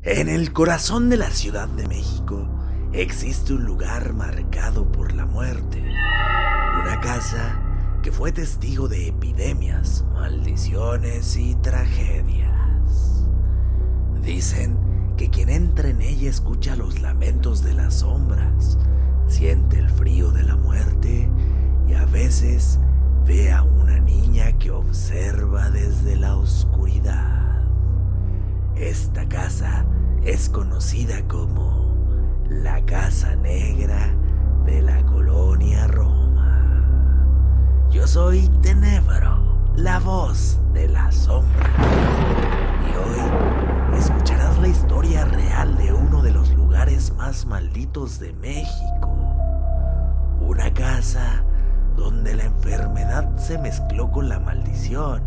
En el corazón de la Ciudad de México existe un lugar marcado por la muerte. Una casa que fue testigo de epidemias, maldiciones y tragedias. Dicen que quien entra en ella escucha los lamentos de las sombras, siente el frío de la muerte y a veces ve a una niña que observa desde la oscuridad. Esta casa es conocida como la Casa Negra de la Colonia Roma. Yo soy Tenebro, la voz de la sombra. Y hoy escucharás la historia real de uno de los lugares más malditos de México. Una casa donde la enfermedad se mezcló con la maldición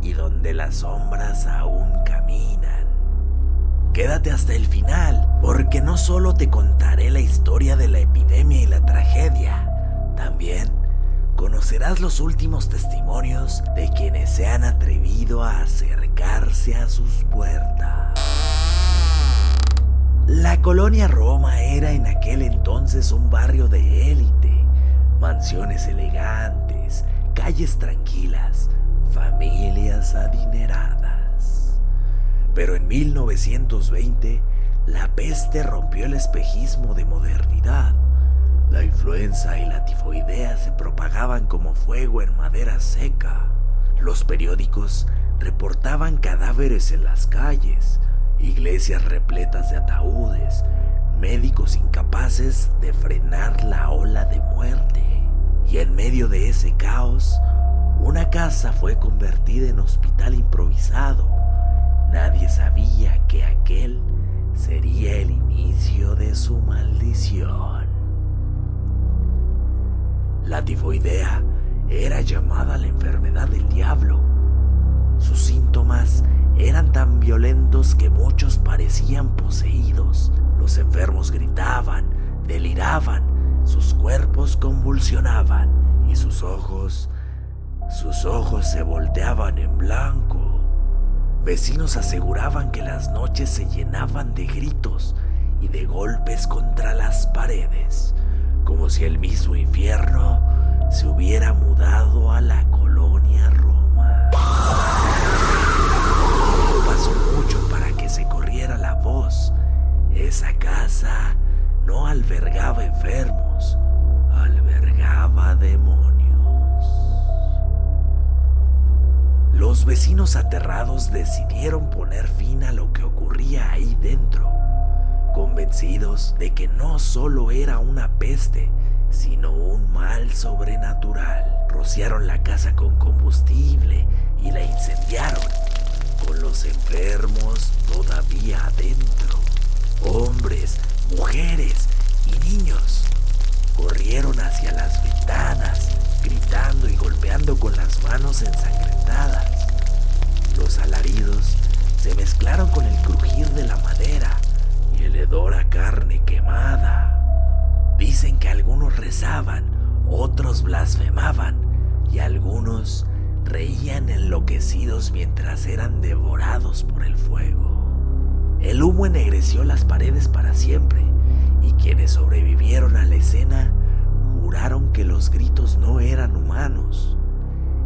y donde las sombras aún caminan. Quédate hasta el final, porque no solo te contaré la historia de la epidemia y la tragedia, también conocerás los últimos testimonios de quienes se han atrevido a acercarse a sus puertas. La Colonia Roma era en aquel entonces un barrio de élite, mansiones elegantes, calles tranquilas, familias adineradas. Pero en 1920, la peste rompió el espejismo de modernidad. La influenza y la tifoidea se propagaban como fuego en madera seca. Los periódicos reportaban cadáveres en las calles, iglesias repletas de ataúdes, médicos incapaces de frenar la ola de muerte. Y en medio de ese caos, una casa fue convertida en hospital improvisado. Nadie sabía que aquel sería el inicio de su maldición. La tifoidea era llamada la enfermedad del diablo. Sus síntomas eran tan violentos que muchos parecían poseídos. Los enfermos gritaban, deliraban, sus cuerpos convulsionaban y sus ojos se volteaban en blanco. Vecinos aseguraban que las noches se llenaban de gritos y de golpes contra las paredes, como si el mismo infierno se hubiera mudado a la Colonia Roma. No pasó mucho para que se corriera la voz. Esa casa no albergaba enfermos, albergaba demonios. Los vecinos aterrados decidieron poner fin a lo que ocurría ahí dentro, convencidos de que no solo era una peste, sino un mal sobrenatural. Rociaron la casa con combustible y la incendiaron, con los enfermos todavía adentro. Hombres, mujeres y niños corrieron hacia las ventanas, gritando y golpeando con las manos ensangrentadas. Los alaridos se mezclaron con el crujir de la madera y el hedor a carne quemada. Dicen que algunos rezaban, otros blasfemaban y algunos reían enloquecidos mientras eran devorados por el fuego. El humo ennegreció las paredes para siempre y quienes sobrevivieron a la escena juraron que los gritos no eran humanos.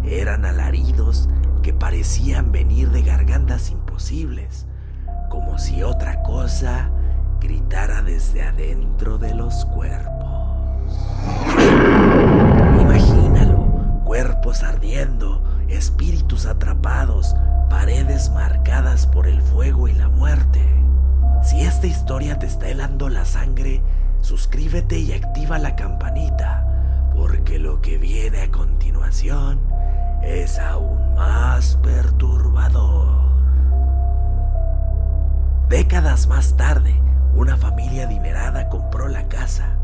Eran alaridos que parecían venir de gargantas imposibles, como si otra cosa gritara desde adentro de los cuerpos. Imagínalo, cuerpos ardiendo, espíritus atrapados, paredes marcadas por el fuego y la muerte. Si esta historia te está helando la sangre, suscríbete y activa la campanita, porque lo que viene a continuación es aún más perturbador. Décadas más tarde, una familia adinerada compró la casa.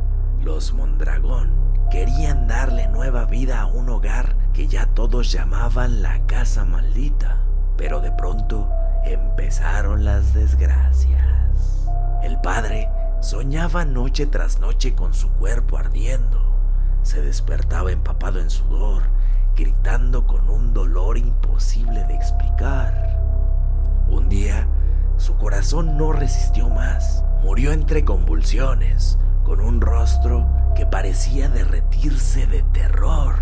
Los Mondragón querían darle nueva vida a un hogar que ya todos llamaban la Casa Maldita. Pero de pronto empezaron las desgracias. El padre soñaba noche tras noche con su cuerpo ardiendo. Se despertaba empapado en sudor, gritando con un dolor imposible de explicar. Un día su corazón no resistió más. Murió entre convulsiones, con un rostro que parecía derretirse de terror.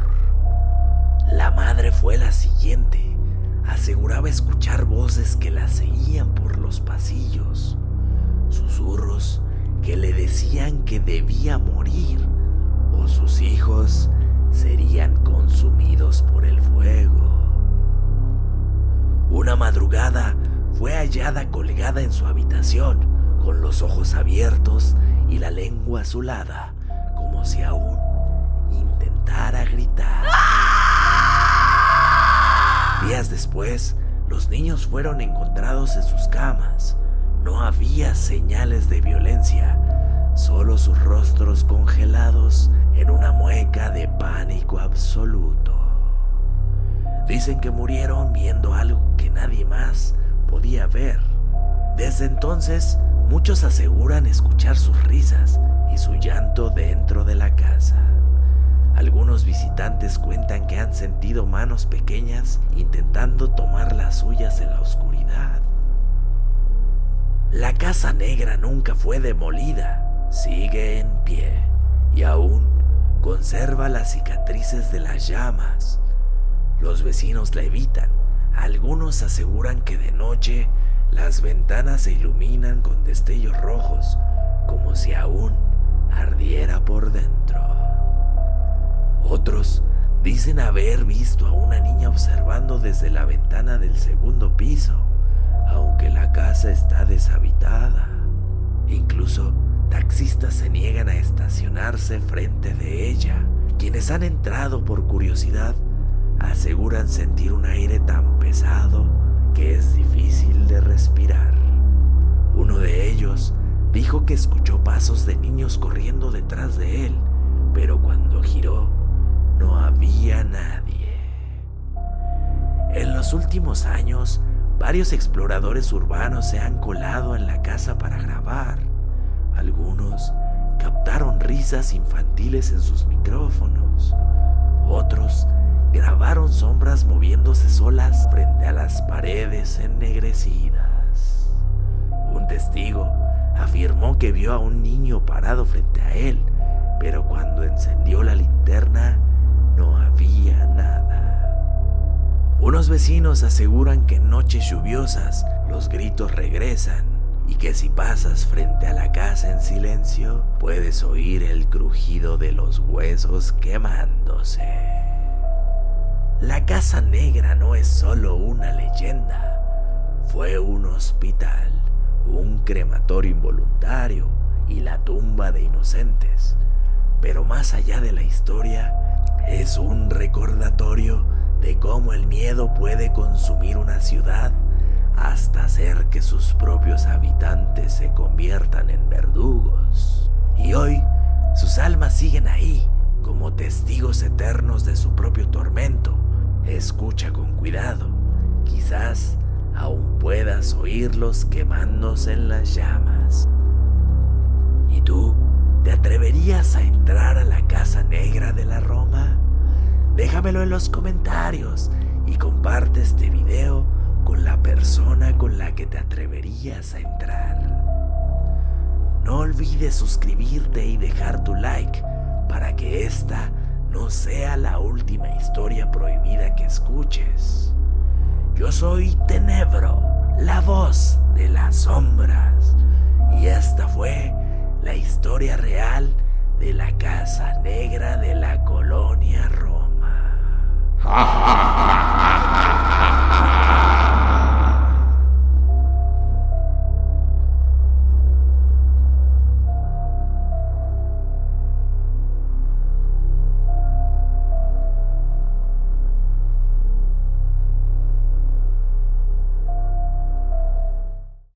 La madre fue la siguiente. Aseguraba escuchar voces que la seguían por los pasillos, susurros que le decían que debía morir o sus hijos serían consumidos por el fuego. Una madrugada fue hallada colgada en su habitación, con los ojos abiertos y la lengua azulada, como si aún intentara gritar. Días después, los niños fueron encontrados en sus camas. No había señales de violencia, solo sus rostros congelados en una mueca de pánico absoluto. Dicen que murieron viendo algo que nadie más podía ver. Desde entonces, muchos aseguran escuchar sus risas y su llanto dentro de la casa. Algunos visitantes cuentan que han sentido manos pequeñas intentando tomar las suyas en la oscuridad. La Casa Negra nunca fue demolida, sigue en pie y aún conserva las cicatrices de las llamas. Los vecinos la evitan. Algunos aseguran que de noche las ventanas se iluminan con destellos rojos, como si aún ardiera por dentro. Otros dicen haber visto a una niña observando desde la ventana del segundo piso, aunque la casa está deshabitada. Incluso taxistas se niegan a estacionarse frente de ella. Quienes han entrado por curiosidad aseguran sentir un aire tan pesado que es difícil de respirar. Uno de ellos dijo que escuchó pasos de niños corriendo detrás de él, pero cuando giró no había nadie. En los últimos años, varios exploradores urbanos se han colado en la casa para grabar. Algunos captaron risas infantiles en sus micrófonos. Otros grabaron sombras moviéndose solas frente a las paredes ennegrecidas. Un testigo afirmó que vio a un niño parado frente a él, pero cuando encendió la linterna no había nada. Unos vecinos aseguran que en noches lluviosas los gritos regresan y que si pasas frente a la casa en silencio puedes oír el crujido de los huesos quemándose. La Casa Negra no es solo una leyenda, fue un hospital, un crematorio involuntario y la tumba de inocentes. Pero más allá de la historia, es un recordatorio de cómo el miedo puede consumir una ciudad hasta hacer que sus propios habitantes se conviertan en verdugos. Y hoy, sus almas siguen ahí, como testigos eternos de su propio tormento. Escucha con cuidado, quizás aún puedas oírlos quemándose en las llamas. ¿Y tú, te atreverías a entrar a la Casa Negra de la Roma? Déjamelo en los comentarios y comparte este video con la persona con la que te atreverías a entrar. No olvides suscribirte y dejar tu like para que esta no sea la última historia prohibida que escuches. Yo soy Tenebro, la voz de las sombras, y esta fue la historia real de la Casa Negra de la Colonia.